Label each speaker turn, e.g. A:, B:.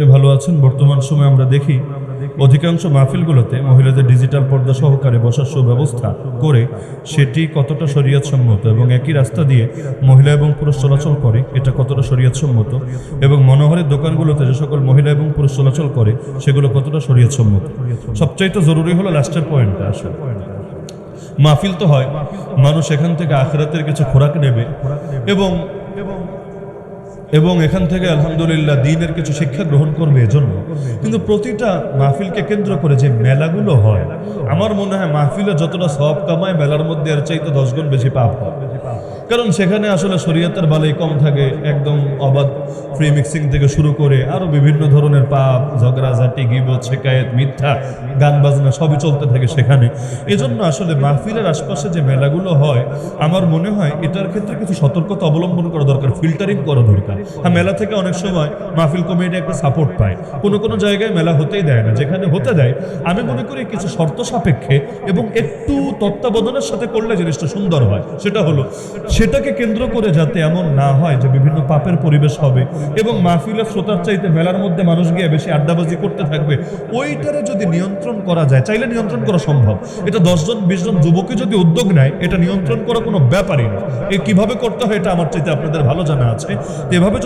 A: আপনি ভালো আছেন। বর্তমান সময়ে আমরা দেখি অধিকাংশ মাহফিলগুলোতে মহিলাদের ডিজিটাল পর্দা সহকারে বসার সুব্যবস্থা করে সেটি কতটা শরীয়তসম্মত এবং একই রাস্তা দিয়ে মহিলা এবং পুরুষ চলাচল করে এটা কতটা শরীয়তসম্মত, এবং মনোহরের দোকানগুলোতে যে সকল মহিলা এবং পুরুষ চলাচল করে সেগুলো কতটা শরীয়তসম্মত। সবচাইতে জরুরি হলো লাস্টের পয়েন্টটা। আসলে মাহফিল তো হয়, মানুষ এখান থেকে আখিরাতের কিছু খোরাক নেবে এবং এবং এখান থেকে আলহামদুলিল্লাহ দ্বীনের কিছু শিক্ষা গ্রহণ করবে এজন্য। কিন্তু প্রতিটা মাহফিলকে কেন্দ্র করে যে মেলাগুলো হয়, আমার মনে হয় মাহফিলে যতটা সওয়াব কামায় মেলার মধ্যে এর চাইতে 10 গুণ বেশি পাপ হয়। কারণ সেখানে আসলে শরীয়তের বালাই কম থাকে, একদম অবাধ ফ্রি মিক্সিং থেকে শুরু করে আরো বিভিন্ন ধরনের পাপ, ঝগড়াঝাটি, গীবত, শিকায়েত, মিথ্যা, গান বাজনা সবই চলতে থাকে সেখানে। এজন্য আসলে মাহফিলের আশপাশে যে মেলাগুলো হয়, আমার মনে হয় এটার ক্ষেত্রে কিছু সতর্কতা অবলম্বন করা দরকার, ফিল্টারিং করা দরকার। হ্যাঁ, মেলা থেকে অনেক সময় মাহফিল কমিটি একটা সাপোর্ট পায়, কোনো কোনো জায়গায় মেলা হতেই দেয় না, যেখানে হতে দেয় আমি মনে করি কিছু শর্ত সাপেক্ষে এবং একটু তত্ত্বাবধানের সাথে করলে জিনিসটা সুন্দর হয়। সেটা হলো সেটাকে কেন্দ্র করে যাতে এমন না হয় যে বিভিন্ন পাপের পরিবেশ হবে এবং মাহফিলের শ্রোতার চাইতে মেলার মধ্যে মানুষ গিয়ে বেশি আড্ডাবাজি করতে থাকবে। ওইটারে যদি নিয়ন্ত্রণ করা যায়, চাইলে নিয়ন্ত্রণ করা সম্ভব। এটা 10 জন 20 জন যুবকই যদি উদ্যোগ নেয়, এটা নিয়ন্ত্রণ করা কোনো ব্যাপারই না। কিভাবে করতে হয় এটা আমার চাইতে আপনাদের ভালো জানা আছে। এভাবে